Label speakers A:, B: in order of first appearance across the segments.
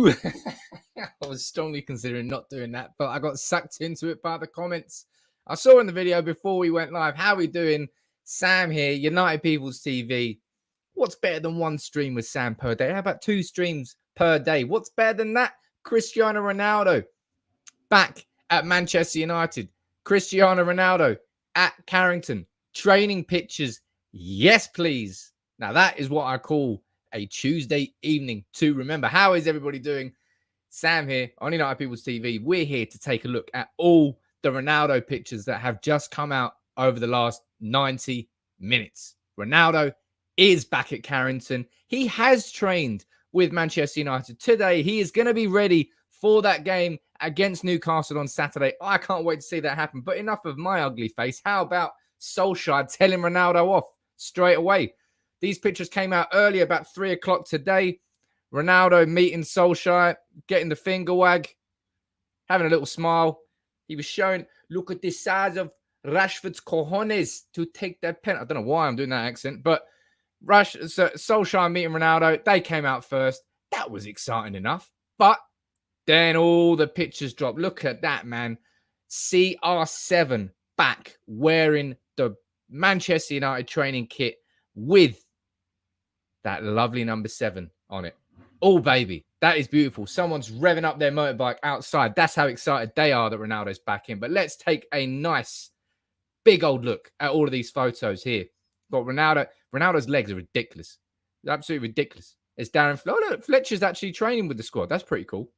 A: Ooh! I was strongly considering not doing that, but I got sucked into it by the comments. I saw in the video before we went live. How we doing? Sam here, United People's TV. What's better than one stream with Sam per day? How about 2 streams per day? What's better than that? Cristiano Ronaldo back at Manchester United. Cristiano Ronaldo at Carrington. Training pictures. Yes, please. Now, that is what I call a Tuesday evening to remember. How is everybody doing? Sam here on United People's TV. We're here to take a look at all the Ronaldo pictures that have just come out over the last 90 minutes. Ronaldo is back at Carrington. He has trained with Manchester United today. He is going to be ready for that game against Newcastle on Saturday. I can't wait to see that happen. But enough of my ugly face. How about Solskjaer telling Ronaldo off straight away? These pictures came out early, about 3 o'clock today. Ronaldo meeting Solskjaer, getting the finger wag, having a little smile. He was showing, look at the size of Rashford's cojones to take that pen. I don't know why I'm doing that accent, but Solskjaer meeting Ronaldo, they came out first. That was exciting enough. But then all the pictures dropped. Look at that, man. CR7 back wearing the Manchester United training kit with that lovely number 7 on it. Oh, baby. That is beautiful. Someone's revving up their motorbike outside. That's how excited they are that Ronaldo's back in. But let's take a nice, big old look at all of these photos here. Got Ronaldo. Ronaldo's legs are ridiculous. It's absolutely ridiculous. It's Darren. Oh, look, Fletcher's actually training with the squad. That's pretty cool.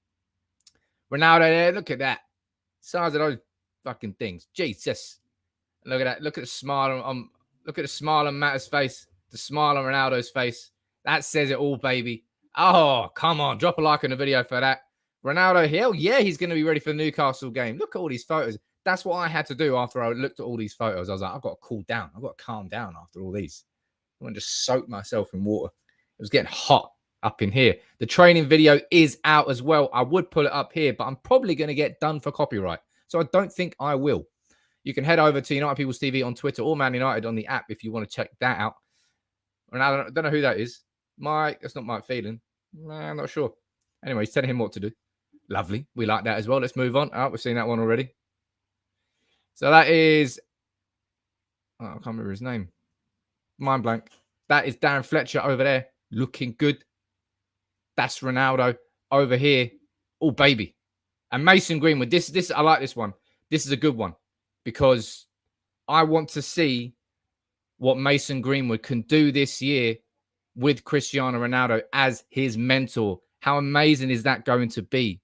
A: Ronaldo there. Look at that. Size of those fucking things. Jesus. Look at that. Look at the smile on look at the smile on Matt's face. The smile on Ronaldo's face. That says it all, baby. Oh, come on. Drop a like on the video for that. Ronaldo, hell yeah, he's going to be ready for the Newcastle game. Look at all these photos. That's what I had to do after I looked at all these photos. I was like, I've got to cool down. I've got to calm down after all these. I want to just soak myself in water. It was getting hot up in here. The training video is out as well. I would pull it up here, but I'm probably going to get done for copyright. So I don't think I will. You can head over to United People's TV on Twitter or Man United on the app if you want to check that out. And I don't know who that is. Mike, that's not Mike Phelan. I'm not sure. Anyway, he's telling him what to do. Lovely. We like that as well. Let's move on. Oh, we've seen that one already. So that is... Oh, I can't remember his name. Mind blank. That is Darren Fletcher over there. Looking good. That's Ronaldo over here. Oh, baby. And Mason Greenwood. This I like this one. This is a good one. Because I want to see what Mason Greenwood can do this year with Cristiano Ronaldo as his mentor. How amazing is that going to be?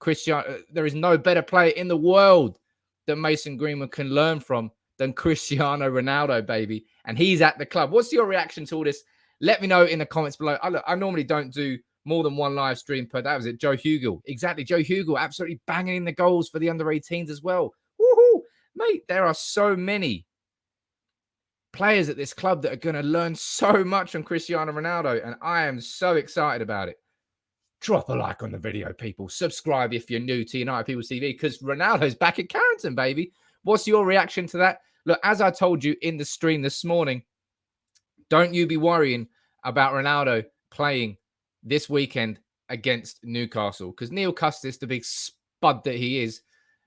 A: There is no better player in the world that Mason Greenwood can learn from than Cristiano Ronaldo, baby. And he's at the club. What's your reaction to all this? Let me know in the comments below. I normally don't do more than one live stream per day. That was it. Joe Hugel. Exactly. Joe Hugel absolutely banging in the goals for the under-18s as well. Woohoo! Mate, there are so many players at this club that are going to learn so much from Cristiano Ronaldo, and I am so excited about it. Drop a like on the video, people. Subscribe if you're new to United People's TV, because Ronaldo's back at Carrington, baby. What's your reaction to that? Look, as I told you in the stream this morning, don't you be worrying about Ronaldo playing this weekend against Newcastle, because Neil Custis, the big spud that he is,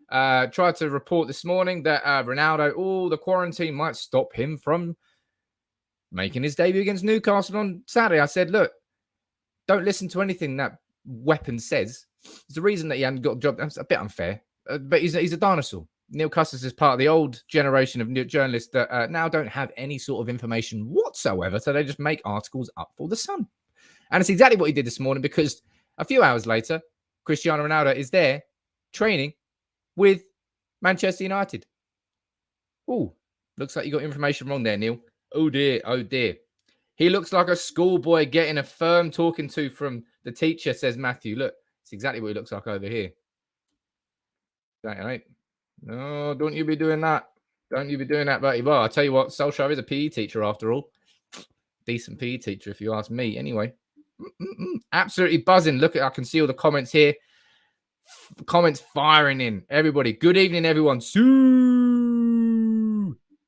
A: tried to report this morning that Ronaldo, the quarantine might stop him from making his debut against Newcastle on Saturday. I said, look, don't listen to anything that Weapon says. It's the reason that he hadn't got a job. That's a bit unfair, but he's a dinosaur. Neil Custis is part of the old generation of journalists that now don't have any sort of information whatsoever, so they just make articles up for the Sun. And it's exactly what he did this morning, because a few hours later, Cristiano Ronaldo is there training with Manchester United. Oh, looks like you got information wrong there, Neil. Oh, dear. Oh, dear. He looks like a schoolboy getting a firm talking to from the teacher, says Matthew. Look, it's exactly what he looks like over here. That ain't. No, don't you be doing that. Don't you be doing that, buddy. Well, I'll tell you what, Solskjaer is a PE teacher after all. Decent PE teacher, if you ask me. Anyway, absolutely buzzing. Look, I can see all the comments here. Comments firing in. Everybody, good evening, everyone. Sue.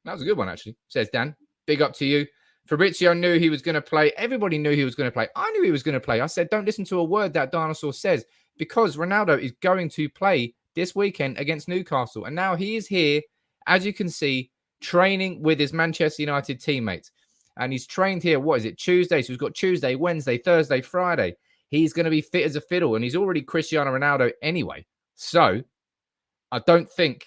A: That was a good one, actually, says Dan. Big up to you. Fabrizio knew he was going to play. Everybody knew he was going to play. I knew he was going to play. I said, don't listen to a word that dinosaur says, because Ronaldo is going to play this weekend against Newcastle. And now he is here, as you can see, training with his Manchester United teammates. And he's trained here, what is it, Tuesday? So he's got Tuesday, Wednesday, Thursday, Friday. He's going to be fit as a fiddle, and he's already Cristiano Ronaldo anyway. So I don't think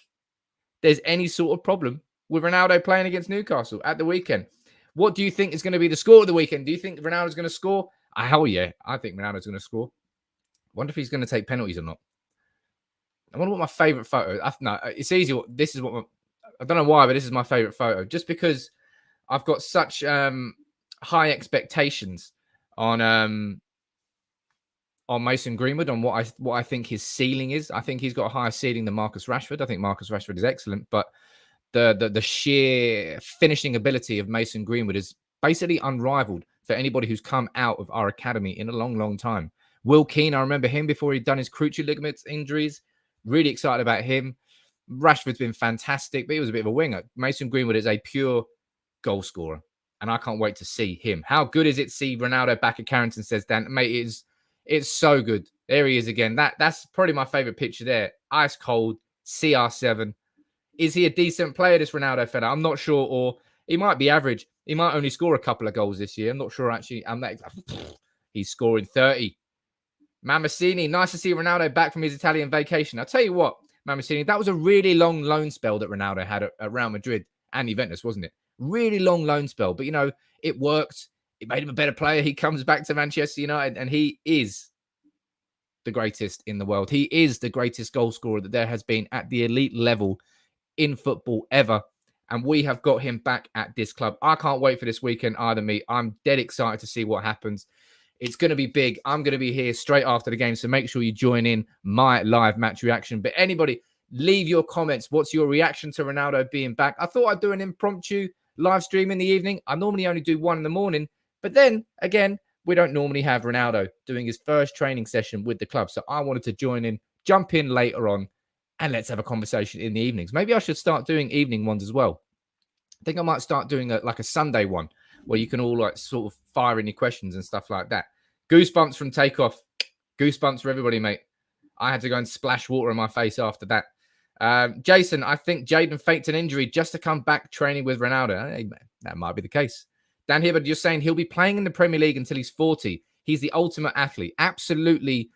A: there's any sort of problem with Ronaldo playing against Newcastle at the weekend. What do you think is going to be the score of the weekend? Do you think Ronaldo's going to score? Hell yeah, I think Ronaldo's going to score. I wonder if he's going to take penalties or not. I wonder what my favorite photo. No, it's easy. This is what I don't know why, but this is my favorite photo. Just because I've got such high expectations on Mason Greenwood, on what I think his ceiling is. I think he's got a higher ceiling than Marcus Rashford. I think Marcus Rashford is excellent, but the sheer finishing ability of Mason Greenwood is basically unrivaled for anybody who's come out of our academy in a long, long time. Will Keane, I remember him before he'd done his cruciate ligaments injuries. Really excited about him. Rashford's been fantastic, but he was a bit of a winger. Mason Greenwood is a pure goal scorer, and I can't wait to see him. How good is it to see Ronaldo back at Carrington, says Dan. Mate, it's so good. There he is again. That's probably my favorite picture there. Ice cold, CR7. Is he a decent player, this Ronaldo fella? I'm not sure, or he might be average. He might only score a couple of goals this year. I'm not sure, actually. He's scoring 30. Mamacini, nice to see Ronaldo back from his Italian vacation. I'll tell you what, Mamacini, that was a really long loan spell that Ronaldo had at Real Madrid and Juventus, wasn't it? Really long loan spell. But, it worked. It made him a better player. He comes back to Manchester United, and he is the greatest in the world. He is the greatest goal scorer that there has been at the elite level in football ever, and we have got him back at this club. I can't wait for this weekend either, me. I'm dead excited to see what happens. It's going to be big. I'm going to be here straight after the game, so make sure you join in my live match reaction. But anybody, leave your comments. What's your reaction to Ronaldo being back? I thought I'd do an impromptu live stream in the evening. I normally only do one in the morning, but then again, we don't normally have Ronaldo doing his first training session with the club, so I wanted to join in, jump in later on, and let's have a conversation in the evenings. Maybe I should start doing evening ones as well. I think I might start doing a Sunday one where you can all sort of fire in your questions and stuff like that. Goosebumps from Takeoff. Goosebumps for everybody, mate. I had to go and splash water on my face after that. Jason, I think Jadon faked an injury just to come back training with Ronaldo. Hey, that might be the case. Dan Hibbard, you're saying he'll be playing in the Premier League until he's 40. He's the ultimate athlete. Absolutely.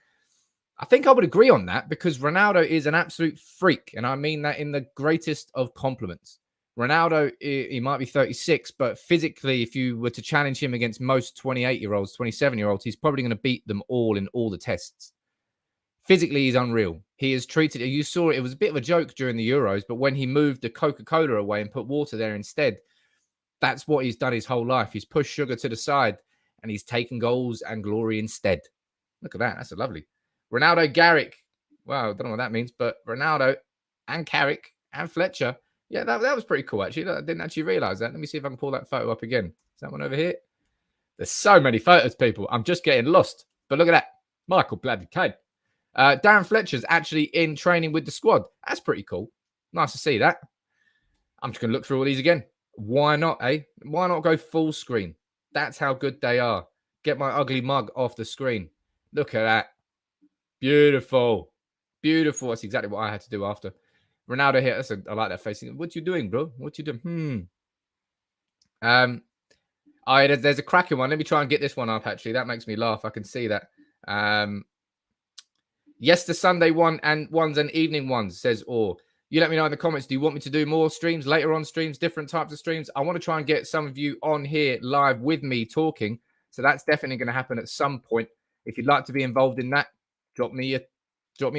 A: I think I would agree on that, because Ronaldo is an absolute freak. And I mean that in the greatest of compliments. Ronaldo, he might be 36, but physically, if you were to challenge him against most 28-year-olds, 27-year-olds, he's probably going to beat them all in all the tests. Physically, he's unreal. He is treated, you saw it was a bit of a joke during the Euros, but when he moved the Coca-Cola away and put water there instead, that's what he's done his whole life. He's pushed sugar to the side, and he's taken goals and glory instead. Look at that. That's a lovely. Ronaldo Garrick. Wow, I don't know what that means, but Ronaldo and Carrick and Fletcher. Yeah, that was pretty cool, actually. I didn't actually realize that. Let me see if I can pull that photo up again. Is that one over here? There's so many photos, people. I'm just getting lost. But look at that. Michael Bloody Kane. Darren Fletcher's actually in training with the squad. That's pretty cool. Nice to see that. I'm just going to look through all these again. Why not, eh? Why not go full screen? That's how good they are. Get my ugly mug off the screen. Look at that. Beautiful. Beautiful. That's exactly what I had to do after. Ronaldo here. I like that face. What you doing, bro? What you doing? There's a cracking one. Let me try and get this one up, actually. That makes me laugh. I can see that. Yes, the Sunday one and ones and evening ones, says Or. You let me know in the comments. Do you want me to do more streams, later on streams, different types of streams? I want to try and get some of you on here live with me talking. So that's definitely going to happen at some point. If you'd like to be involved in that, drop me a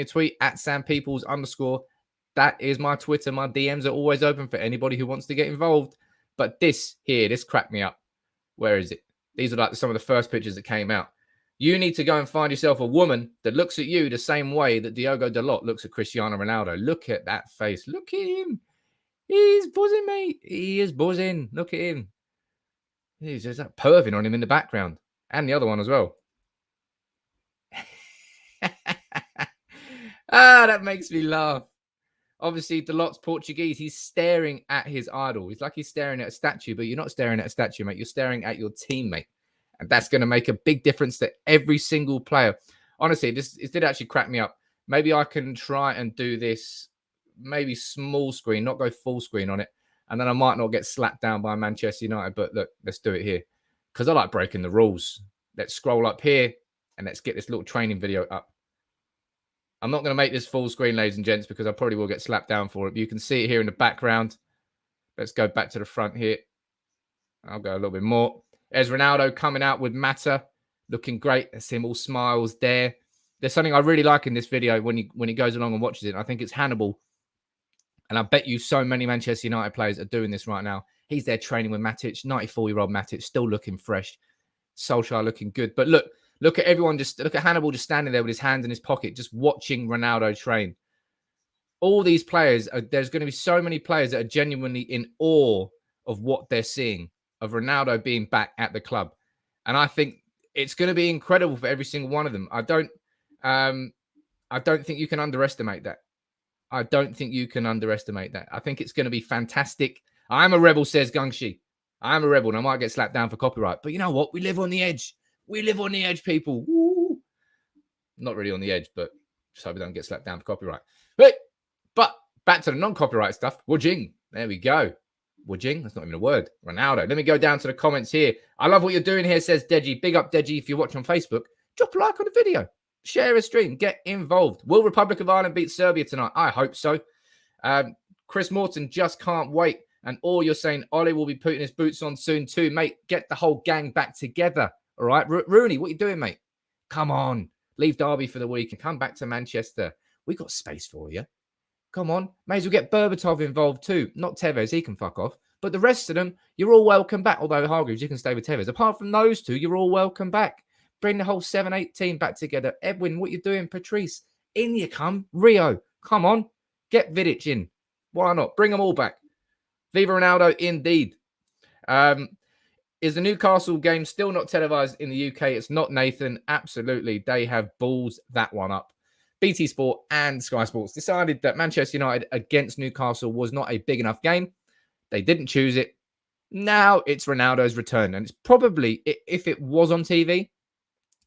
A: tweet at @sampeoples_. That is my Twitter. My DMs are always open for anybody who wants to get involved. But this cracked me up. Where is it? These are like some of the first pictures that came out. You need to go and find yourself a woman that looks at you the same way that Diogo Dalot looks at Cristiano Ronaldo. Look at that face. Look at him. He's buzzing, mate. He is buzzing. Look at him. He's just that perving on him in the background. And the other one as well. That makes me laugh. Obviously, Dalot's Portuguese. He's staring at his idol. He's like he's staring at a statue, but you're not staring at a statue, mate. You're staring at your teammate. And that's going to make a big difference to every single player. Honestly, it did actually crack me up. Maybe I can try and do this, maybe small screen, not go full screen on it. And then I might not get slapped down by Manchester United. But look, let's do it here. Because I like breaking the rules. Let's scroll up here and let's get this little training video up. I'm not going to make this full screen, ladies and gents, because I probably will get slapped down for it. But you can see it here in the background. Let's go back to the front here. I'll go a little bit more. There's Ronaldo coming out with Mata, looking great. There's him all smiles there. There's something I really like in this video when he goes along and watches it. I think it's Hannibal. And I bet you so many Manchester United players are doing this right now. He's there training with Matic, 94-year-old Matic, still looking fresh. Solskjaer looking good. But look at everyone. Look at Hannibal just standing there with his hands in his pocket, just watching Ronaldo train. All these players, there's going to be so many players that are genuinely in awe of what they're seeing, of Ronaldo being back at the club. And I think it's going to be incredible for every single one of them. I don't think you can underestimate that. I don't think you can underestimate that. I think it's going to be fantastic. I'm a rebel, says Gungshi. I'm a rebel and I might get slapped down for copyright. But you know what? We live on the edge. We live on the edge, people. Woo. Not really on the edge, but just hope we don't get slapped down for copyright. But back to the non-copyright stuff. Wujing. There we go. Wujing. That's not even a word. Ronaldo. Let me go down to the comments here. I love what you're doing here, says Deji. Big up, Deji. If you're watching on Facebook, drop a like on the video. Share a stream. Get involved. Will Republic of Ireland beat Serbia tonight? I hope so. Chris Morton just can't wait. And all you're saying, Ole will be putting his boots on soon too. Mate, get the whole gang back together. All right? Rooney, what are you doing, mate? Come on. Leave Derby for the week and come back to Manchester. We got space for you. Come on. May as well get Berbatov involved too. Not Tevez. He can fuck off. But the rest of them, you're all welcome back. Although Hargreaves, you can stay with Tevez. Apart from those two, you're all welcome back. Bring the whole 7-8 team back together. Edwin, what you doing? Patrice, in you come. Rio, come on. Get Vidic in. Why not? Bring them all back. Viva Ronaldo, indeed. Is the Newcastle game still not televised in the UK? It's not, Nathan. Absolutely. They have balls that one up. BT Sport and Sky Sports decided that Manchester United against Newcastle was not a big enough game. They didn't choose it. Now it's Ronaldo's return. And it's probably, if it was on TV,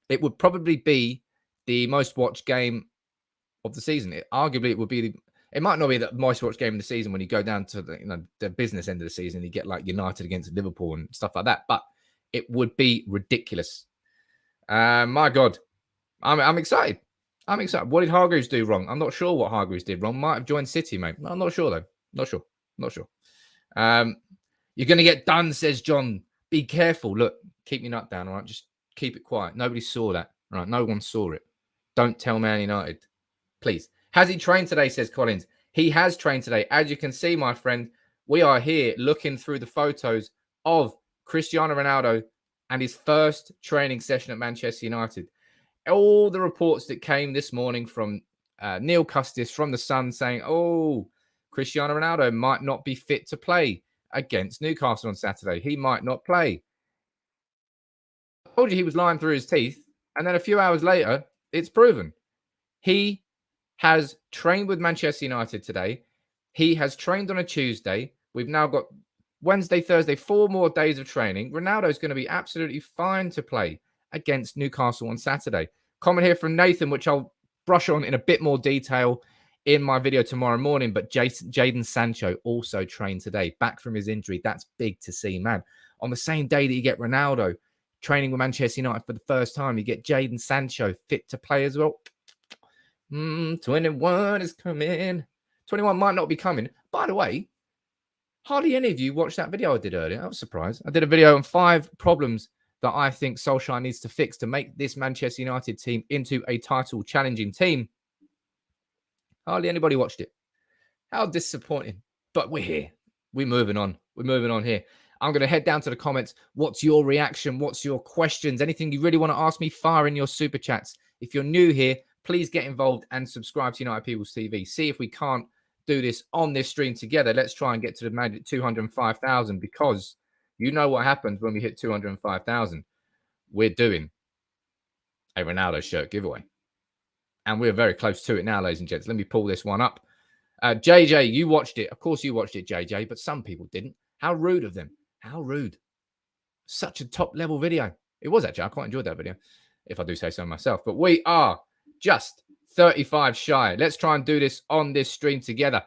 A: it would probably be the most watched game of the season. Arguably, it would be it might not be the most watched game of the season when you go down to the business end of the season. You get like United against Liverpool and stuff like that. But it would be ridiculous. My God, I'm excited. I'm excited. What did Hargreaves do wrong? I'm not sure what Hargreaves did wrong. Might have joined City, mate. I'm not sure though. Not sure. You're going to get done, says John. Be careful. Look, keep your nut down, all right? Just keep it quiet. Nobody saw that, right? No one saw it. Don't tell Man United, please. Has he trained today, says Collins. He has trained today. As you can see, my friend, we are here looking through the photos of Cristiano Ronaldo and his first training session at Manchester United. All the reports that came this morning from Neil Custis from The Sun saying, oh, Cristiano Ronaldo might not be fit to play against Newcastle on Saturday. He might not play. I told you he was lying through his teeth. And then a few hours later, it's proven. He has trained with Manchester United today. He has trained on a Tuesday. We've now got Wednesday, Thursday, 4 more days of training. Ronaldo's going to be absolutely fine to play against Newcastle on Saturday. Comment here from Nathan, which I'll brush on in a bit more detail in my video tomorrow morning. But Jadon Sancho also trained today, back from his injury. That's big to see, man. On the same day that you get Ronaldo training with Manchester United for the first time, you get Jadon Sancho fit to play as well. 21 is coming. 21 might not be coming. By the way, hardly any of you watched that video I did earlier. I was surprised. I did a video on 5 problems that I think Solskjaer needs to fix to make this Manchester United team into a title challenging team. Hardly anybody watched it. How disappointing. But we're here. We're moving on. We're moving on here. I'm going to head down to the comments. What's your reaction? What's your questions? Anything you really want to ask me, fire in your super chats. If you're new here, please get involved and subscribe to United People's TV. See if we can't do this on this stream together. Let's try and get to the magic 205,000, because you know what happens when we hit 205,000. We're doing a Ronaldo shirt giveaway. And we're very close to it now, ladies and gents. Let me pull this one up. JJ, you watched it. Of course you watched it, JJ, but some people didn't. How rude of them. How rude. Such a top-level video. It was actually. I quite enjoyed that video, if I do say so myself. But we are just 35 shy. Let's try and do this on this stream together.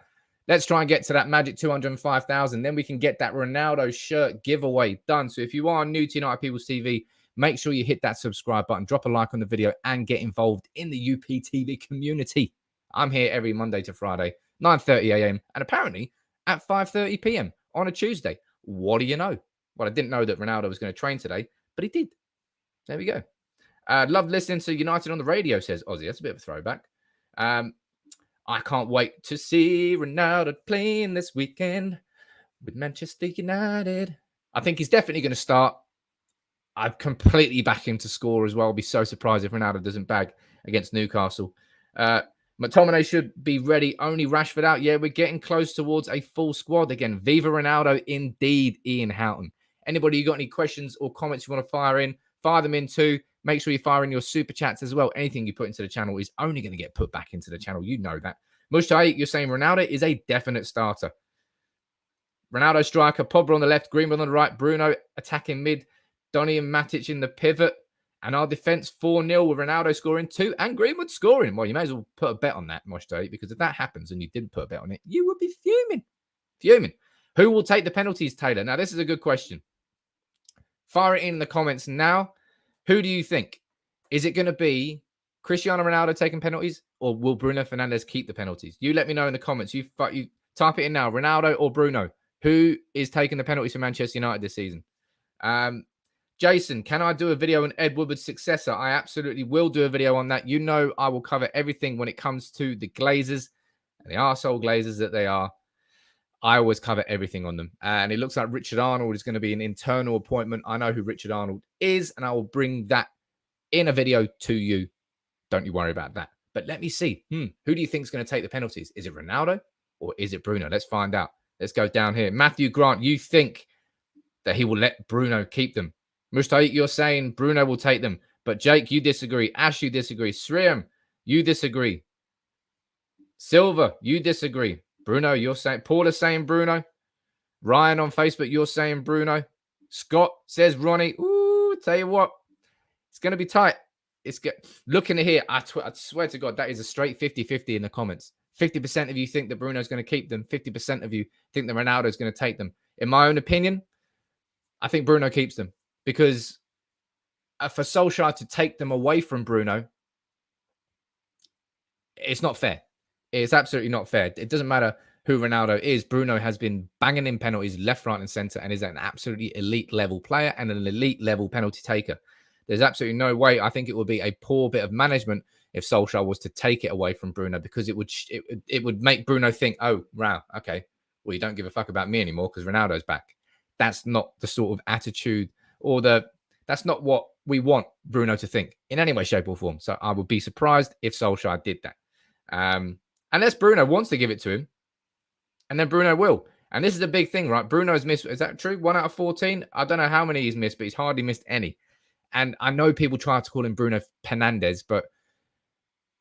A: Let's try and get to that magic 205,000. Then we can get that Ronaldo shirt giveaway done. So if you are new to United People's TV, make sure you hit that subscribe button, drop a like on the video, and get involved in the UPTV community. I'm here every Monday to Friday, 9:30 a.m. and apparently at 5:30 p.m. on a Tuesday. What do you know? Well, I didn't know that Ronaldo was going to train today, but he did. There we go. Love listening to United on the radio, says Ozzy. That's a bit of a throwback. I can't wait to see Ronaldo playing this weekend with Manchester United. I think he's definitely going to start. I'm completely back him to score as well. I'll be so surprised if Ronaldo doesn't bag against Newcastle. McTominay should be ready. Only Rashford out. Yeah, we're getting close towards a full squad again. Viva Ronaldo, indeed, Ian Houghton. Anybody you got any questions or comments you want to fire in, fire them in too. Make sure you fire in your super chats as well. Anything you put into the channel is only going to get put back into the channel. You know that. Mushtai, you're saying Ronaldo is a definite starter. Ronaldo striker, Pogba on the left, Greenwood on the right, Bruno attacking mid, Donny and Matic in the pivot. And our defense 4-0 with Ronaldo scoring 2 and Greenwood scoring. Well, you may as well put a bet on that, Mushtai, because if that happens and you didn't put a bet on it, you would be fuming. Fuming. Who will take the penalties, Taylor? Now, this is a good question. Fire it in the comments now. Who do you think? Is it going to be Cristiano Ronaldo taking penalties, or will Bruno Fernandes keep the penalties? You let me know in the comments. You type it in now. Ronaldo or Bruno? Who is taking the penalties for Manchester United this season? Jason, can I do a video on Ed Woodward's successor? I absolutely will do a video on that. You know I will cover everything when it comes to the Glazers and the arsehole Glazers that they are. I always cover everything on them. And it looks like Richard Arnold is going to be an internal appointment. I know who Richard Arnold is, and I will bring that in a video to you. Don't you worry about that. But let me see. Who do you think is going to take the penalties? Is it Ronaldo or is it Bruno? Let's find out. Let's go down here. Matthew Grant, you think that he will let Bruno keep them? Mustaik, you're saying Bruno will take them. But Jake, you disagree. Ash, you disagree. Sriam, you disagree. Silver, you disagree. Bruno, you're saying. Paul is saying Bruno. Ryan on Facebook, you're saying Bruno. Scott says Ronnie. Ooh, tell you what. It's going to be tight. Looking at here, I swear to God, that is a straight 50-50 in the comments. 50% of you think that Bruno's going to keep them. 50% of you think that Ronaldo's going to take them. In my own opinion, I think Bruno keeps them. Because for Solskjaer to take them away from Bruno, it's not fair. It's absolutely not fair. It doesn't matter who Ronaldo is. Bruno has been banging in penalties left, right, and centre and is an absolutely elite level player and an elite level penalty taker. There's absolutely no way. I think it would be a poor bit of management if Solskjaer was to take it away from Bruno, because it would make Bruno think, oh, wow, okay, well, you don't give a fuck about me anymore because Ronaldo's back. That's not the sort of attitude that's not what we want Bruno to think in any way, shape, or form. So I would be surprised if Solskjaer did that. Unless Bruno wants to give it to him, and then Bruno will. And this is a big thing, right? Bruno's missed, is that true? 1 out of 14? I don't know how many he's missed, but he's hardly missed any. And I know people try to call him Bruno Fernandes, but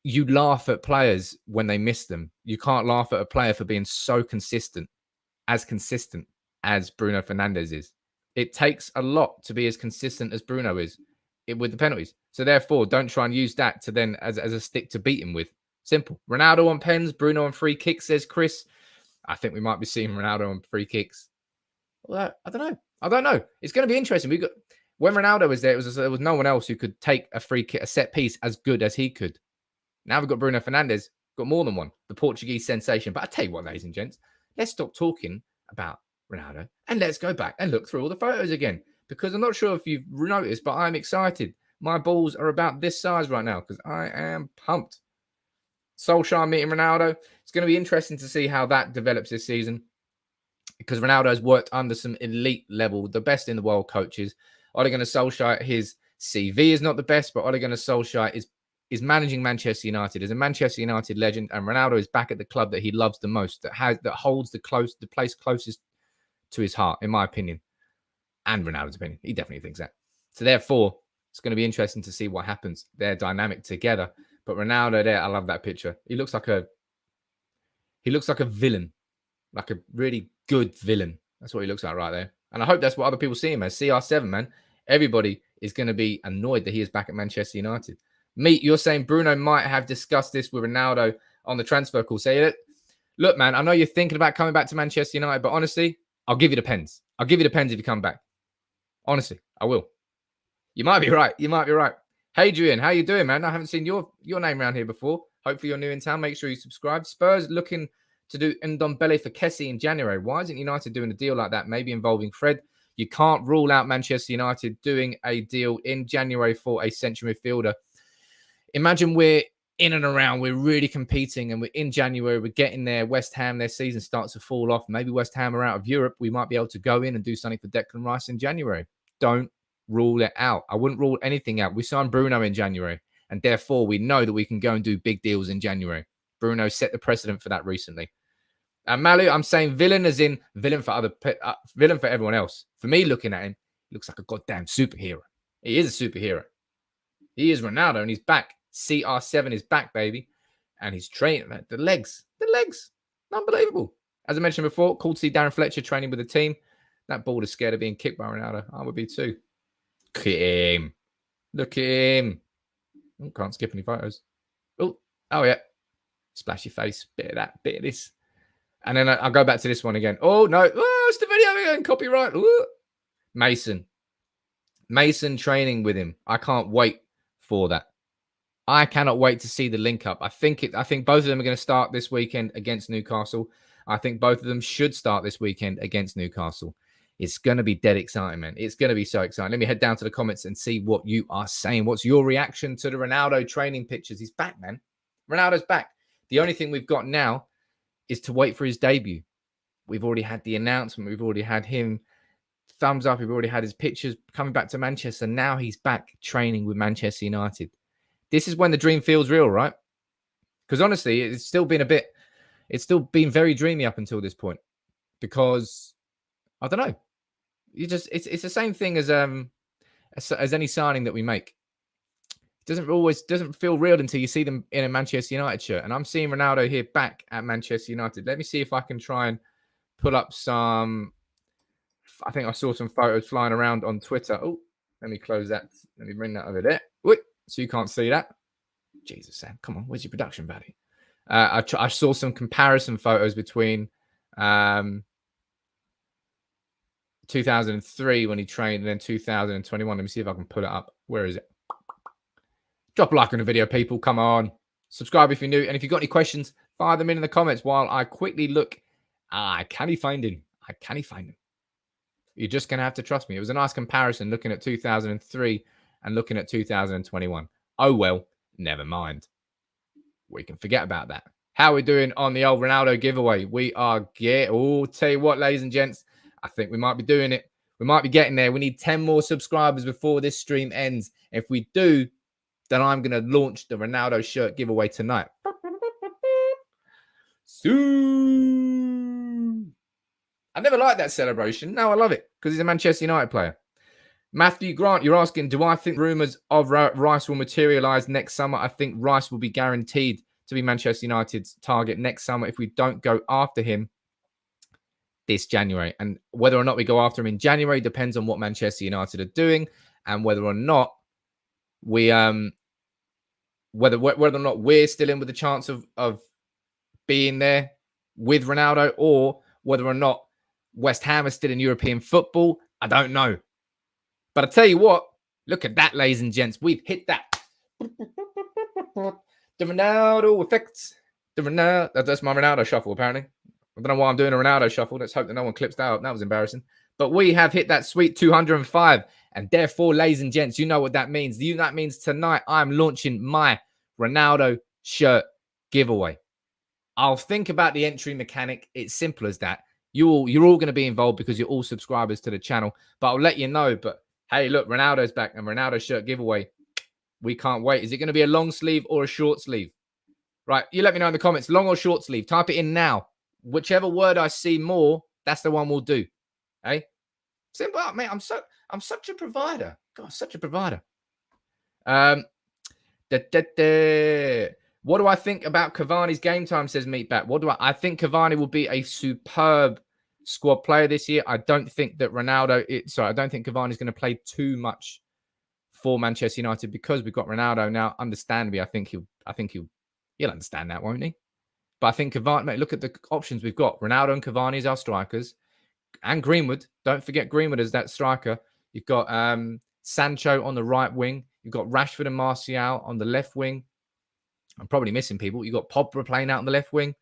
A: you laugh at players when they miss them. You can't laugh at a player for being so consistent as Bruno Fernandes is. It takes a lot to be as consistent as Bruno is with the penalties. So therefore, don't try and use that to then as a stick to beat him with. Simple. Ronaldo on pens, Bruno on free kicks, says Chris. I think we might be seeing Ronaldo on free kicks. Well, I don't know. It's going to be interesting. When Ronaldo was there, there was no one else who could take a free kick, a set piece as good as he could. Now we've got Bruno Fernandes, got more than one, the Portuguese sensation. But I tell you what, ladies and gents, let's stop talking about Ronaldo and let's go back and look through all the photos again, because I'm not sure if you've noticed, but I'm excited. My balls are about this size right now because I am pumped. Solskjaer meeting Ronaldo. It's going to be interesting to see how that develops this season, because Ronaldo has worked under some elite level, the best in the world coaches. Ole Gunnar Solskjaer, his CV is not the best, but Ole Gunnar Solskjaer is managing Manchester United, is a Manchester United legend, and Ronaldo is back at the club that he loves the most, that holds the place closest to his heart, in my opinion, and Ronaldo's opinion. He definitely thinks that. So therefore, it's going to be interesting to see what happens. They're dynamic together. But Ronaldo there, I love that picture. He looks like He looks like a villain, like a really good villain. That's what he looks like right there. And I hope that's what other people see him as. CR7, man. Everybody is going to be annoyed that he is back at Manchester United. Meat, you're saying Bruno might have discussed this with Ronaldo on the transfer call. Say, look, man, I know you're thinking about coming back to Manchester United, but honestly, I'll give you the pens. I'll give you the pens if you come back. Honestly, I will. You might be right. You might be right. Hadrian, how you doing, man? I haven't seen your name around here before. Hopefully you're new in town. Make sure you subscribe. Spurs looking to do Ndombele for Kessie in January. Why isn't United doing a deal like that? Maybe involving Fred. You can't rule out Manchester United doing a deal in January for a central midfielder. Imagine we're in and around, we're really competing, and we're in January, we're getting there. West Ham, their season starts to fall off. Maybe West Ham are out of Europe. We might be able to go in and do something for Declan Rice in January. Don't rule it out. I wouldn't rule anything out. We signed Bruno in January, and therefore we know that we can go and do big deals in January. Bruno set the precedent for that recently. And Malu, I'm saying villain as in villain for villain for everyone else. For me, looking at him, he looks like a goddamn superhero. He is a superhero. He is Ronaldo, and he's back. CR7 is back, baby. And he's training. The legs. Unbelievable. As I mentioned before, cool to see Darren Fletcher training with the team. That ball is scared of being kicked by Ronaldo. I would be too. Look at him. Look at him. Oh, can't skip any photos. Oh, yeah. Splashy face. Bit of that, bit of this. And then I'll go back to this one again. Oh, no. Oh, it's the video again. Copyright. Ooh. Mason training with him. I can't wait for that. I cannot wait to see the link up. I think both of them are going to start this weekend against Newcastle. I think both of them should start this weekend against Newcastle. It's going to be dead exciting, man. It's going to be so exciting. Let me head down to the comments and see what you are saying. What's your reaction to the Ronaldo training pictures? He's back, man. Ronaldo's back. The only thing we've got now is to wait for his debut. We've already had the announcement. We've already had him thumbs up. We've already had his pictures coming back to Manchester. Now he's back training with Manchester United. This is when the dream feels real, right? Because honestly, it's still been very dreamy up until this point. Because I don't know. It's the same thing as any signing that we make. It doesn't feel real until you see them in a Manchester United shirt. And I'm seeing Ronaldo here back at Manchester United. Let me see if I can try and pull up some. I think I saw some photos flying around on Twitter. Oh, let me close that. Let me bring that over there. Wait, so you can't see that. Jesus, Sam, come on. Where's your production value? I saw some comparison photos between 2003 when he trained and then 2021. Let me see if I can pull it up. Where is it? Drop a like on the video, people. Come on. Subscribe if you're new. And if you've got any questions, fire them in the comments while I quickly look. Can he find him? Can he find him? You're just going to have to trust me. It was a nice comparison looking at 2003 and looking at 2021. Oh, well, never mind. We can forget about that. How are we doing on the old Ronaldo giveaway? We are tell you what, ladies and gents, I think we might be doing it. We might be getting there. We need 10 more subscribers before this stream ends. If we do, then I'm going to launch the Ronaldo shirt giveaway tonight. Soon. I never liked that celebration. Now I love it because he's a Manchester United player. Matthew Grant, you're asking, do I think rumours of Rice will materialise next summer? I think Rice will be guaranteed to be Manchester United's target next summer if we don't go after him this January. And whether or not we go after him in January depends on what Manchester United are doing and whether or not we whether or not we're still in with the chance of being there with Ronaldo, or whether or not West Ham are still in European football. I don't know. But I tell you what, look at that, ladies and gents. We've hit that. The Ronaldo effect. That's my Ronaldo shuffle, apparently. I don't know why I'm doing a Ronaldo shuffle. Let's hope that no one clips that out. That was embarrassing. But we have hit that sweet 205. And therefore, ladies and gents, you know what that means. That means tonight I'm launching my Ronaldo shirt giveaway. I'll think about the entry mechanic. It's simple as that. You're all going to be involved because you're all subscribers to the channel. But I'll let you know. But hey, look, Ronaldo's back and Ronaldo shirt giveaway. We can't wait. Is it going to be a long sleeve or a short sleeve? Right. You let me know in the comments. Long or short sleeve. Type it in now. Whichever word I see more, that's the one we'll do. Hey? Simple, mate. I'm such a provider. God, such a provider. What do I think about Cavani's game time, says Meatbat. What do I think Cavani will be a superb squad player this year. I don't think that I don't think Cavani's going to play too much for Manchester United because we've got Ronaldo now. Understandably, I think he'll understand that, won't he? But I think Cavani, mate, look at the options we've got. Ronaldo and Cavani as our strikers. And Greenwood. Don't forget Greenwood as that striker. You've got Sancho on the right wing. You've got Rashford and Martial on the left wing. I'm probably missing people. You've got Pogba playing out on the left wing.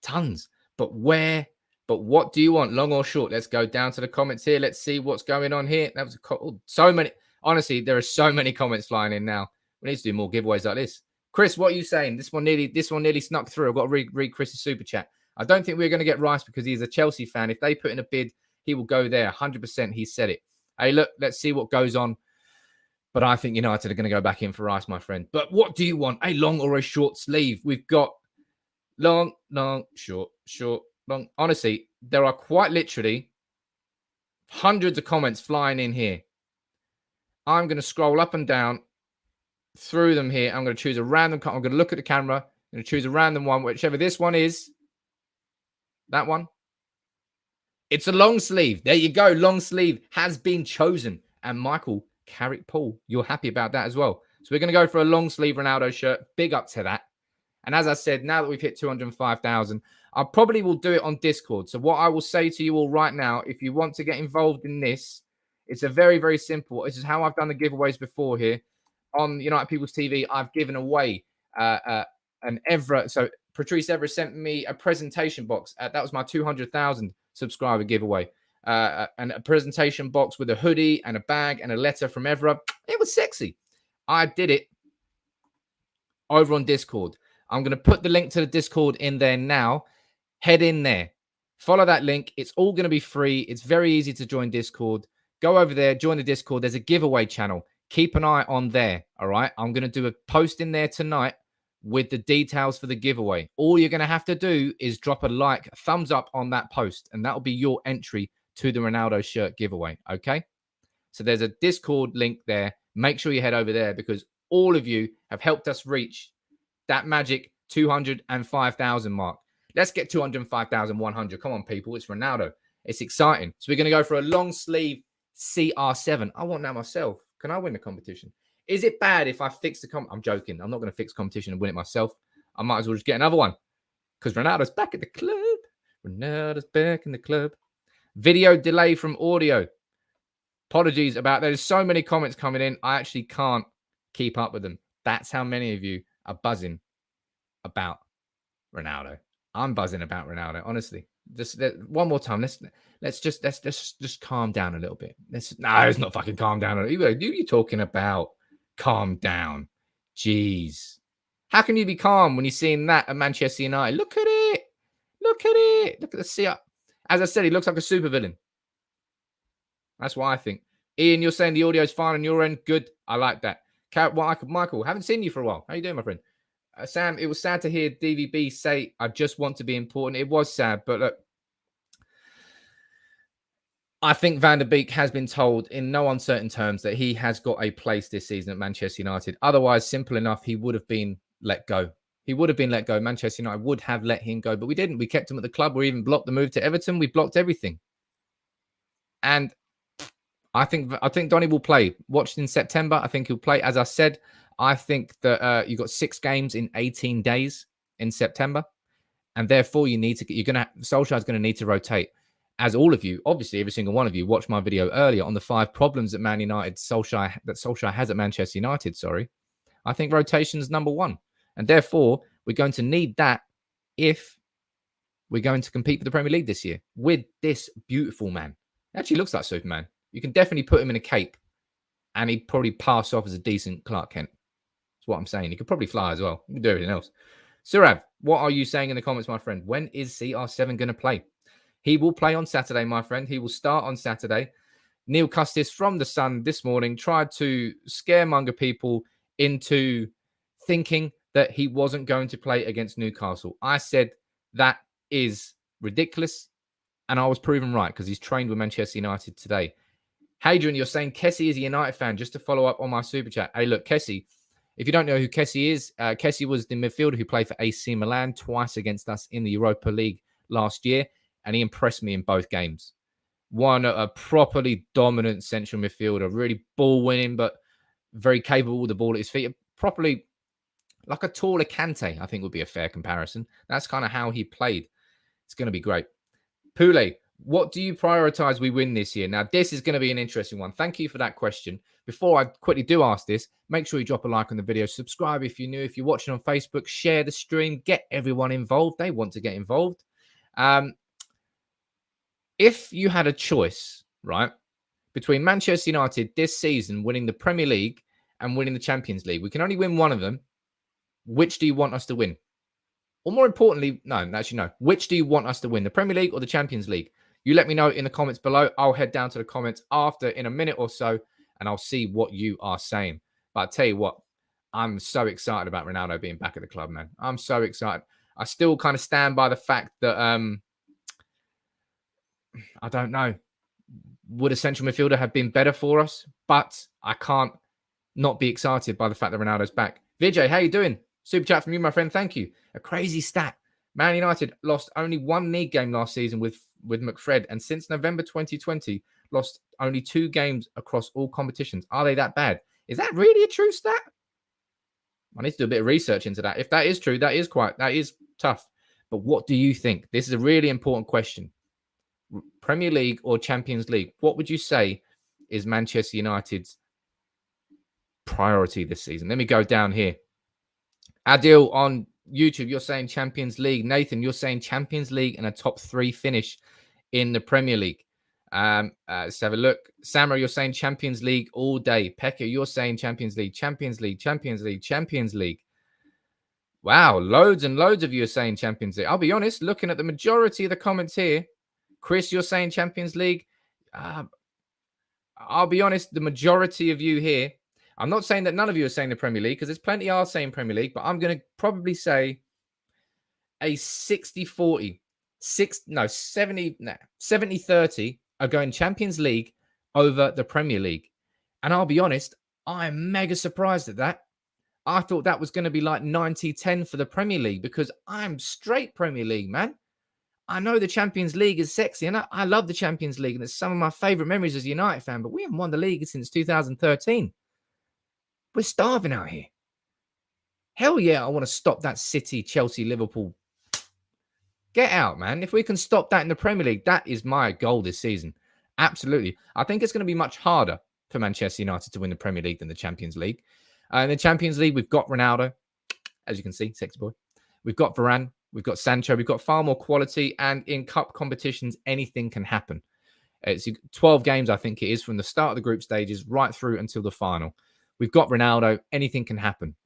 A: Tons. But what do you want? Long or short? Let's go down to the comments here. Let's see what's going on here. That was so many. Honestly, there are so many comments flying in now. We need to do more giveaways like this. Chris, what are you saying? This one nearly snuck through. I've got to read Chris's super chat. I don't think we're going to get Rice because he's a Chelsea fan. If they put in a bid, he will go there. 100%. He said it. Hey, look, let's see what goes on. But I think United are going to go back in for Rice, my friend. But what do you want? A long or a short sleeve? We've got long, short, long. Honestly, there are quite literally hundreds of comments flying in here. I'm going to scroll up and down through them here. I'm going to choose a random. I'm going to look at the camera. I'm going to choose a random one, whichever this one is. That one. It's a long sleeve. There you go. Long sleeve has been chosen. And Michael Carrick Paul, you're happy about that as well. So we're going to go for a long sleeve Ronaldo shirt. Big up to that. And as I said, now that we've hit 205,000, I probably will do it on Discord. So what I will say to you all right now, if you want to get involved in this, it's a very, very simple. This is how I've done the giveaways before here. On United People's TV, I've given away an Evra. So Patrice Evra sent me a presentation box. That was my 200,000 subscriber giveaway. And a presentation box with a hoodie and a bag and a letter from Evra. It was sexy. I did it over on Discord. I'm going to put the link to the Discord in there now. Head in there. Follow that link. It's all going to be free. It's very easy to join Discord. Go over there. Join the Discord. There's a giveaway channel. Keep an eye on there. All right. I'm going to do a post in there tonight with the details for the giveaway. All you're going to have to do is drop a like, a thumbs up on that post, and that will be your entry to the Ronaldo shirt giveaway. Okay. So there's a Discord link there. Make sure you head over there because all of you have helped us reach that magic 205,000 mark. Let's get 205,100. Come on, people. It's Ronaldo. It's exciting. So we're going to go for a long sleeve CR7. I want that myself. Can I win the competition? Is it bad if I fix the I'm joking. I'm not going to fix competition and win it myself. I might as well just get another one because Ronaldo's back at the club. Ronaldo's back in the club. Video delay from audio. Apologies about that. There's so many comments coming in. I actually can't keep up with them. That's how many of you are buzzing about Ronaldo. I'm buzzing about Ronaldo, honestly. Just one more time. Let's just calm down a little bit. No, it's not fucking calm down. Who are you talking about? Calm down. Jeez. How can you be calm when you're seeing that at Manchester United? Look at it. Look at it. Look at the CR. As I said, he looks like a supervillain. That's what I think. Ian, you're saying the audio's fine on your end. Good. I like that. Michael, haven't seen you for a while. How you doing, my friend? Sam, it was sad to hear DVB say, I just want to be important. It was sad, but look, I think Van der Beek has been told in no uncertain terms that he has got a place this season at Manchester United. Otherwise, simple enough, he would have been let go. He would have been let go. Manchester United would have let him go, but we didn't. We kept him at the club. We even blocked the move to Everton. We blocked everything. And I think Donny will play. Watched in September. I think he'll play. As I said, I think that you've got 6 games in 18 days in September. And therefore, Solskjaer's going to need to rotate. As all of you, obviously, every single one of you watched my video earlier on the 5 problems that Solskjaer has at Manchester United. I think rotation is number 1. And therefore, we're going to need that if we're going to compete for the Premier League this year with this beautiful man. He actually looks like Superman. You can definitely put him in a cape and he'd probably pass off as a decent Clark Kent. That's what I'm saying. He could probably fly as well. He can do everything else. Surav, what are you saying in the comments, my friend? When is CR7 going to play? He will play on Saturday, my friend. He will start on Saturday. Neil Custis from The Sun this morning tried to scaremonger people into thinking that he wasn't going to play against Newcastle. I said that is ridiculous, and I was proven right because he's trained with Manchester United today. Hadrian, you're saying Kessie is a United fan, just to follow up on my super chat. Hey, look, Kessie, If you don't know who Kessie is, Kessie was the midfielder who played for AC Milan twice against us in the Europa League last year, and he impressed me in both games. One, a properly dominant central midfielder, really ball winning, but very capable with the ball at his feet. Properly like a taller Kante, I think would be a fair comparison. That's kind of how he played. It's going to be great. Pule, what do you prioritize we win this year? Now, this is going to be an interesting one. Thank you for that question. Before I quickly do ask this, make sure you drop a like on the video. Subscribe if you're new. If you're watching on Facebook, share the stream. Get everyone involved. They want to get involved. If you had a choice, right, between Manchester United this season winning the Premier League and winning the Champions League, we can only win one of them. Which do you want us to win? Or more importantly, no. Which do you want us to win, the Premier League or the Champions League? You let me know in the comments below. I'll head down to the comments after in a minute or so, and I'll see what you are saying. But I'll tell you what, I'm so excited about Ronaldo being back at the club, man. I'm so excited. I still kind of stand by the fact that, I don't know, would a central midfielder have been better for us? But I can't not be excited by the fact that Ronaldo's back. Vijay, how you doing? Super chat from you, my friend. Thank you. A crazy stat. Man United lost only one league game last season with McFred, and since November 2020, lost only 2 games across all competitions. Are they that bad? Is that really a true stat? I need to do a bit of research into that. If that is true, that is tough. But what do you think? This is a really important question. Premier League or Champions League? What would you say is Manchester United's priority this season? Let me go down here. Adil on YouTube, you're saying Champions League. Nathan, you're saying Champions League and a top 3 finish in the Premier League. Let's have a look. Samra, you're saying Champions League all day. Pekka, you're saying Champions League, Champions League, Champions League, Champions League. Wow, loads and loads of you are saying Champions League. I'll be honest, looking at the majority of the comments here, Chris, you're saying Champions League. I'll be honest, the majority of you here, I'm not saying that none of you are saying the Premier League, because there's plenty are saying Premier League, but I'm going to probably say a 60-40, 70-30 are going Champions League over the Premier League. And I'll be honest, I'm mega surprised at that. I thought that was going to be like 90-10 for the Premier League, because I'm straight Premier League, man. I know the Champions League is sexy, and I love the Champions League, and it's some of my favourite memories as a United fan, but we haven't won the league since 2013. We're starving out here. Hell yeah, I want to stop that City, Chelsea, Liverpool. Get out, man. If we can stop that in the Premier League, that is my goal this season. Absolutely. I think it's going to be much harder for Manchester United to win the Premier League than the Champions League. In the Champions League, we've got Ronaldo, as you can see, sexy boy. We've got Varane. We've got Sancho. We've got far more quality. And in cup competitions, anything can happen. It's 12 games, I think it is, from the start of the group stages right through until the final. We've got Ronaldo. Anything can happen.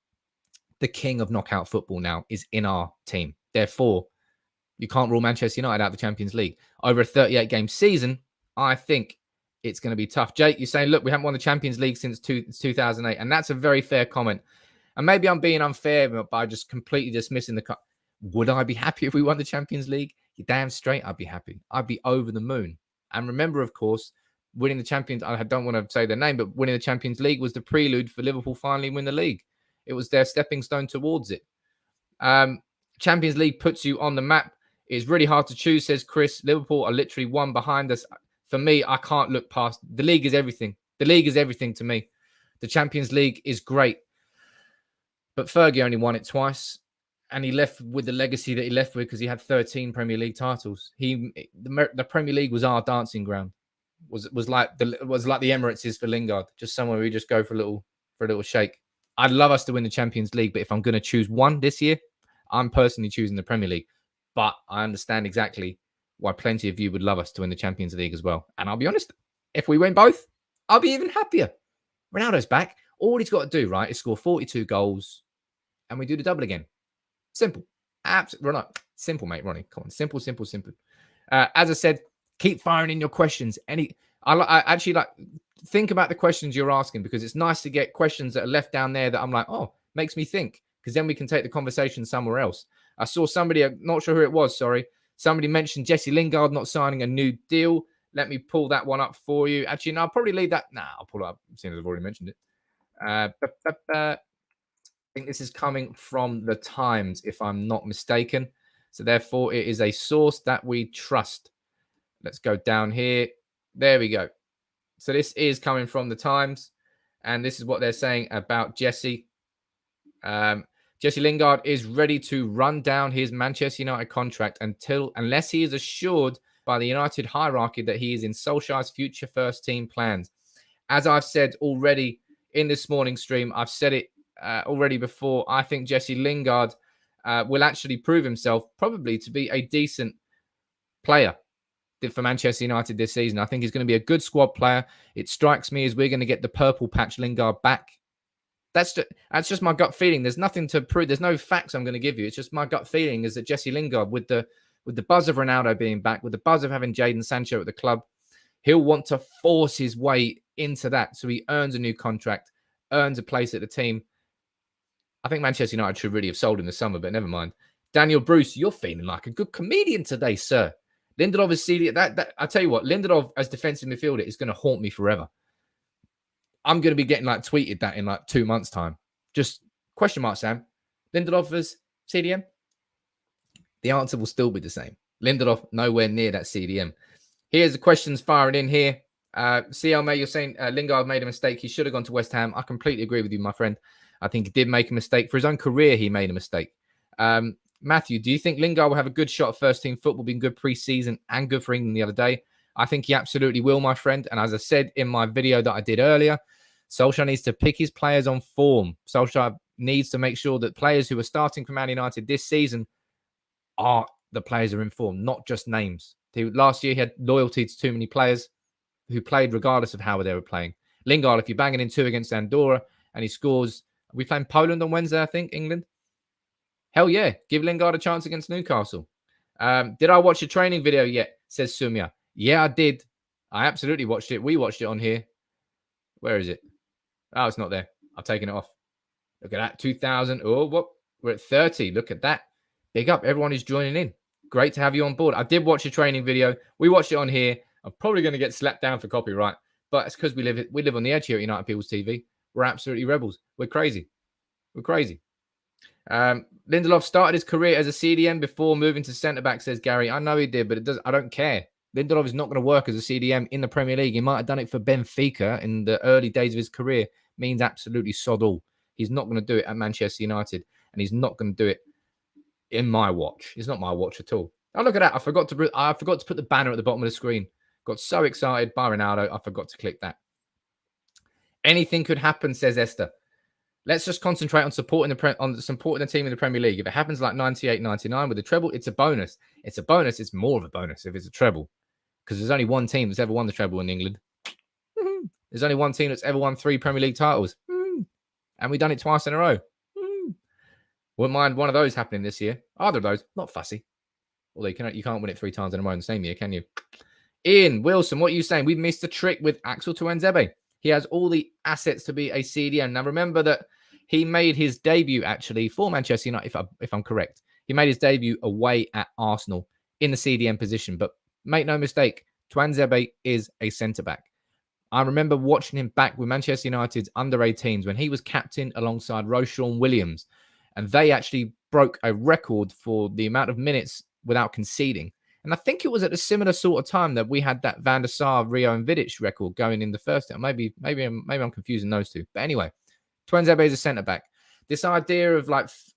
A: The king of knockout football now is in our team. Therefore, you can't rule Manchester United out of the Champions League. Over a 38-game season, I think it's going to be tough. Jake, you're saying, look, we haven't won the Champions League since 2008. And that's a very fair comment. And maybe I'm being unfair by just completely dismissing the cup. Would I be happy if we won the Champions League? You're damn straight I'd be happy. I'd be over the moon. And remember, of course, winning the Champions, I don't want to say their name, but winning the Champions League was the prelude for Liverpool finally win the league. It was their stepping stone towards it. Champions League puts you on the map. It's really hard to choose, says Chris. Liverpool are literally one behind us. For me, I can't look past. The league is everything. The league is everything to me. The Champions League is great. But Fergie only won it twice. And he left with the legacy that he left with because he had 13 Premier League titles. The Premier League was our dancing ground. Was like the Emirates is for Lingard, just somewhere we just go for a little shake. I'd love us to win the Champions League, but if I'm going to choose one this year, I'm personally choosing the Premier League. But I understand exactly why plenty of you would love us to win the Champions League as well. And I'll be honest, if we win both, I'll be even happier. Ronaldo's back. All he's got to do, right, is score 42 goals, and we do the double again. Simple. Absolutely. Simple, mate, Ronnie. Come on. Simple. As I said, keep firing in your questions. I actually like think about the questions you're asking, because it's nice to get questions that are left down there that I'm like, oh, makes me think, because then we can take the conversation somewhere else. I saw somebody, I'm not sure who it was, sorry. Somebody mentioned Jesse Lingard not signing a new deal. Let me pull that one up for you. Actually, no, I'll probably leave that. I'll pull it up, seeing as I've already mentioned it. think this is coming from the Times, if I'm not mistaken. So therefore, it is a source that we trust. Let's go down here. There we go. So this is coming from the Times, and this is what they're saying about Jesse. Jesse Lingard is ready to run down his Manchester United contract unless he is assured by the United hierarchy that he is in Solskjaer's future first team plans. As I've said already in this morning's stream, I've said it already before. I think Jesse Lingard will actually prove himself probably to be a decent player for Manchester United this season. I think he's going to be a good squad player. It strikes me as we're going to get the purple patch Lingard back. That's just my gut feeling. There's nothing to prove. There's no facts I'm going to give you. It's just my gut feeling is that Jesse Lingard, with the buzz of Ronaldo being back, with the buzz of having Jadon Sancho at the club, he'll want to force his way into that so he earns a new contract, earns a place at the team. I think Manchester United should really have sold him this summer, but never mind. Daniel Bruce, you're feeling like a good comedian today, sir. Lindelof is CDM. I tell you what, Lindelof as defensive midfielder is going to haunt me forever. I'm going to be getting tweeted that in 2 months' time. Just question mark, Sam. Lindelof as CDM? The answer will still be the same. Lindelof nowhere near that CDM. Here's the questions firing in here. CL May, you're saying Lingard made a mistake. He should have gone to West Ham. I completely agree with you, my friend. I think he did make a mistake. For his own career, he made a mistake. Matthew, do you think Lingard will have a good shot at first team football, being good pre-season and good for England the other day? I think he absolutely will, my friend. And as I said in my video that I did earlier, Solskjaer needs to pick his players on form. Solskjaer needs to make sure that players who are starting for Man United this season are the players are in form, not just names. Last year, he had loyalty to too many players who played regardless of how they were playing. Lingard, if you're banging in 2 against Andorra and he scores, are we playing Poland on Wednesday, I think, England? Hell yeah, give Lingard a chance against Newcastle. Did I watch a training video yet? Says Sumya. Yeah, I did. I absolutely watched it. We watched it on here. Where is it? Oh, it's not there. I've taken it off. Look at that. 2,000. Oh, what? We're at 30. Look at that. Big up everyone who's joining in. Great to have you on board. I did watch a training video. We watched it on here. I'm probably going to get slapped down for copyright, but it's because we live on the edge here at United People's TV. We're absolutely rebels. We're crazy. We're crazy. Lindelof started his career as a CDM before moving to centre-back, says Gary. I know he did, but I don't care. Lindelof is not going to work as a CDM in the Premier League. He might have done it for Benfica in the early days of his career. Means absolutely sod all. He's not going to do it at Manchester United, and he's not going to do it in my watch. It's not my watch at all. Oh, look at that. I forgot to put the banner at the bottom of the screen. Got so excited by Ronaldo, I forgot to click that. Anything could happen, says Esther. Let's just concentrate on supporting the team in the Premier League. If it happens like 98-99 with the treble, it's a bonus. It's a bonus. It's more of a bonus if it's a treble. Because there's only one team that's ever won the treble in England. There's only one team that's ever won 3 Premier League titles. And we've done it twice in a row. Wouldn't mind one of those happening this year. Either of those. Not fussy. Although you can't win it 3 times in a row in the same year, can you? Ian Wilson, what are you saying? We've missed a trick with Axel Tuanzebe. He has all the assets to be a CDM. Now, remember that he made his debut, actually, for Manchester United, if I'm correct. He made his debut away at Arsenal in the CDM position. But make no mistake, Tuanzebe is a centre-back. I remember watching him back with Manchester United's under-18s when he was captain alongside Roshan Williams. And they actually broke a record for the amount of minutes without conceding. And I think it was at a similar sort of time that we had that Van der Sar, Rio and Vidic record going in the first time. Maybe I'm confusing those two. But anyway, Tuanzebe is a centre-back. This idea of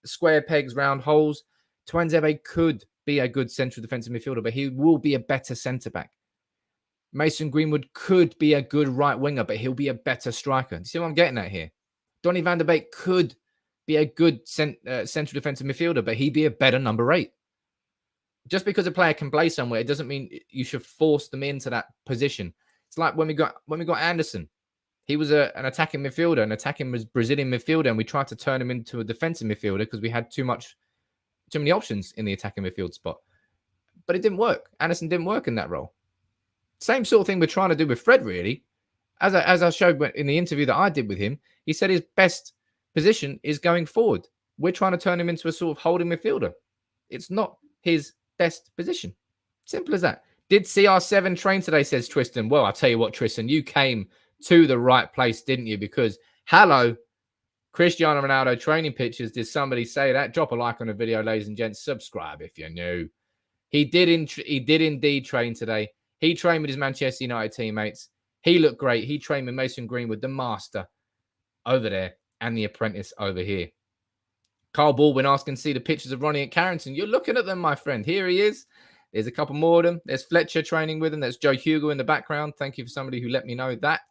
A: square pegs, round holes, Tuanzebe could be a good central defensive midfielder, but he will be a better centre-back. Mason Greenwood could be a good right winger, but he'll be a better striker. Do you see what I'm getting at here? Donny van der Beek could be a good central defensive midfielder, but he'd be a better number 8. Just because a player can play somewhere, it doesn't mean you should force them into that position. It's like when we got Anderson. He was an attacking midfielder, an attacking Brazilian midfielder, and we tried to turn him into a defensive midfielder because we had too many options in the attacking midfield spot. But it didn't work. Anderson didn't work in that role. Same sort of thing we're trying to do with Fred, really. As I showed in the interview that I did with him, he said his best position is going forward. We're trying to turn him into a sort of holding midfielder. It's not his best position. Simple as that. Did CR7 train today, says Tristan. Well, I'll tell you what, Tristan, you came to the right place, didn't you? Because, hello, Cristiano Ronaldo training pictures. Did somebody say that? Drop a like on the video, ladies and gents. Subscribe if you're new. He did indeed train today. He trained with his Manchester United teammates. He looked great. He trained with Mason Greenwood, the master over there, and the apprentice over here. Carl Baldwin asking to see the pictures of Ronnie at Carrington. You're looking at them, my friend. Here he is. There's a couple more of them. There's Fletcher training with him. There's Joe Hugo in the background. Thank you for somebody who let me know that.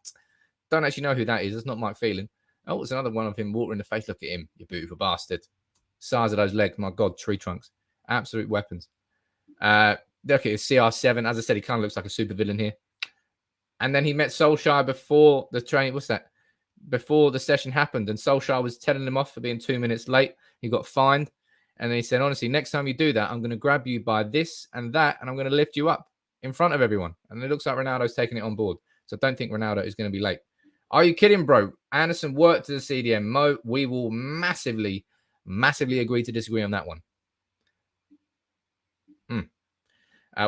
A: Don't actually know who that is. That's not my feeling. Oh, it's another one of him. Water in the face. Look at him, you beautiful bastard. Size of those legs. My God, tree trunks. Absolute weapons. Look at his CR7. As I said, he kind of looks like a supervillain here. And then he met Solskjaer before the training. What's that? Before the session happened. And Solskjaer was telling him off for being 2 minutes late. He got fined. And then he said, honestly, next time you do that, I'm going to grab you by this and that, and I'm going to lift you up in front of everyone. And it looks like Ronaldo's taking it on board. So I don't think Ronaldo is going to be late. Are you kidding, bro? Anderson worked to the CDM. Mo, we will massively agree to disagree on that one.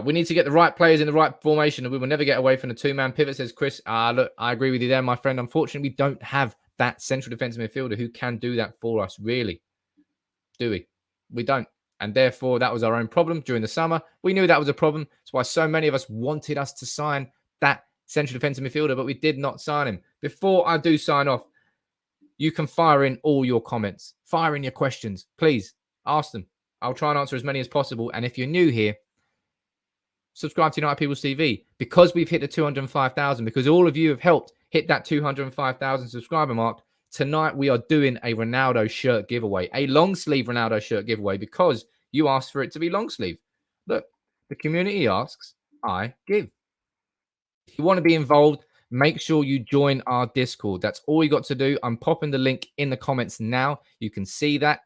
A: We need to get the right players in the right formation, and we will never get away from the two-man pivot, says Chris. Look, I agree with you there, my friend. Unfortunately, we don't have that central defensive midfielder who can do that for us, really. Do we? We don't. And therefore, that was our own problem during the summer. We knew that was a problem. That's why so many of us wanted us to sign that central defensive midfielder, but we did not sign him. Before I do sign off, you can fire in all your comments. Fire in your questions. Please, ask them. I'll try and answer as many as possible. And if you're new here, subscribe to United People's TV. Because we've hit the 205,000, because all of you have helped hit that 205,000 subscriber mark, tonight we are doing a Ronaldo shirt giveaway, a long sleeve Ronaldo shirt giveaway, because you asked for it to be long sleeve. Look, the community asks, I give. If you want to be involved, make sure you join our Discord. That's all you got to do. I'm popping the link in the comments now. You can see that.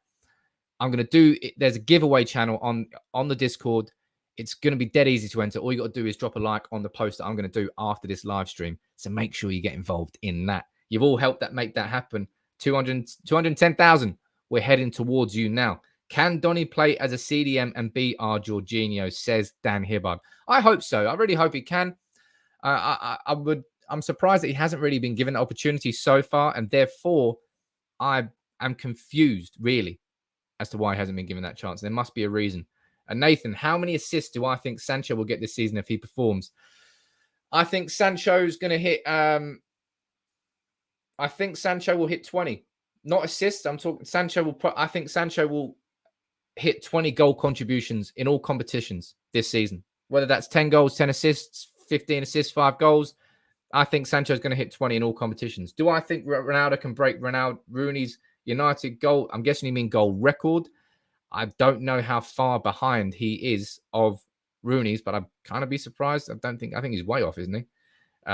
A: I'm going to do it. There's a giveaway channel on the Discord. It's going to be dead easy to enter. All you got to do is drop a like on the post that I'm going to do after this live stream. So make sure you get involved in that. You've all helped make that happen. 210,000. We're heading towards you now. Can Donny play as a CDM and be our Jorginho, says Dan Hibbard. I hope so. I really hope he can. I'm surprised that he hasn't really been given the opportunity so far, and therefore I am confused, really, as to why he hasn't been given that chance. There must be a reason. And Nathan, how many assists do I think Sancho will get this season if he performs? I think Sancho's going to hit... I think Sancho will hit 20. Not assists. I'm talking Sancho will put... I think Sancho will hit 20 goal contributions in all competitions this season. Whether that's 10 goals, 10 assists, 15 assists, 5 goals. I think Sancho's going to hit 20 in all competitions. Do I think Ronaldo can break Rooney's United goal? I'm guessing you mean goal record. I don't know how far behind he is of Rooney's, but I'd kind of be surprised. I think he's way off, isn't he?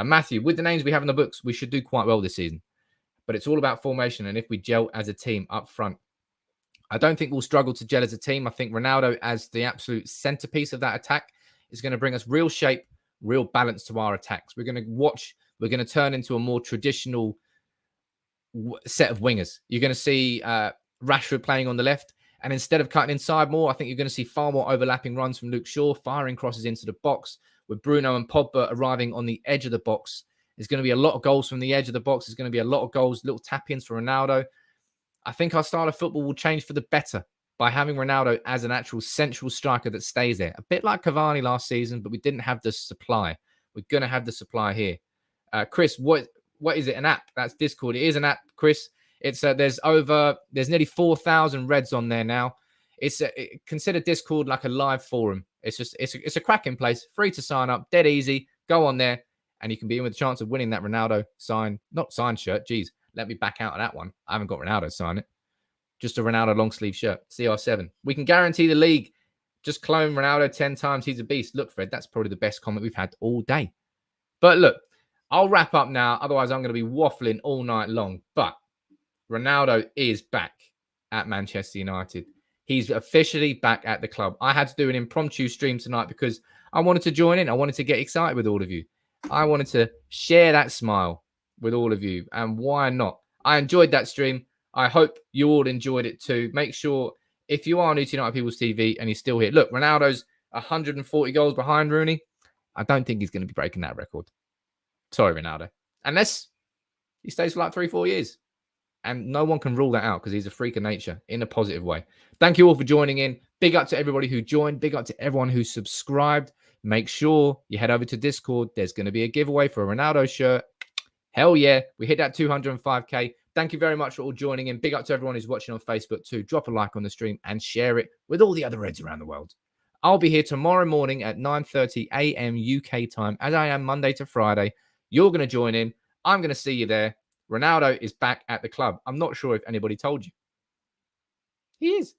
A: Matthew, with the names we have in the books, we should do quite well this season. But it's all about formation and if we gel as a team up front. I don't think we'll struggle to gel as a team. I think Ronaldo as the absolute centerpiece of that attack is going to bring us real shape, real balance to our attacks. We're going to turn into a more traditional set of wingers. You're going to see Rashford playing on the left. And instead of cutting inside more, I think you're going to see far more overlapping runs from Luke Shaw, firing crosses into the box, with Bruno and Pogba arriving on the edge of the box. There's going to be a lot of goals from the edge of the box. There's going to be a lot of goals, little tap-ins for Ronaldo. I think our style of football will change for the better by having Ronaldo as an actual central striker that stays there. A bit like Cavani last season, but we didn't have the supply. We're going to have the supply here. Chris, what is it? An app? That's Discord. It is an app, Chris. It's there's nearly 4,000 Reds on there now. Consider Discord like a live forum. It's a cracking place, free to sign up, dead easy. Go on there, and you can be in with a chance of winning that Ronaldo not signed shirt. Jeez, let me back out of that one. I haven't got Ronaldo sign it. Just a Ronaldo long sleeve shirt, CR7. We can guarantee the league. Just clone Ronaldo 10 times. He's a beast. Look, Fred, that's probably the best comment we've had all day. But look, I'll wrap up now. Otherwise, I'm going to be waffling all night long. But Ronaldo is back at Manchester United. He's officially back at the club. I had to do an impromptu stream tonight because I wanted to join in. I wanted to get excited with all of you. I wanted to share that smile with all of you. And why not? I enjoyed that stream. I hope you all enjoyed it too. Make sure, if you are new to United People's TV and he's still here, look, Ronaldo's 140 goals behind Rooney. I don't think he's going to be breaking that record. Sorry, Ronaldo. Unless he stays for like 3-4 years. And no one can rule that out because he's a freak of nature in a positive way. Thank you all for joining in. Big up to everybody who joined. Big up to everyone who subscribed. Make sure you head over to Discord. There's going to be a giveaway for a Ronaldo shirt. Hell yeah. We hit that 205K. Thank you very much for all joining in. Big up to everyone who's watching on Facebook too. Drop a like on the stream and share it with all the other Reds around the world. I'll be here tomorrow morning at 9:30 a.m. UK time, as I am Monday to Friday. You're going to join in. I'm going to see you there. Ronaldo is back at the club. I'm not sure if anybody told you. He is.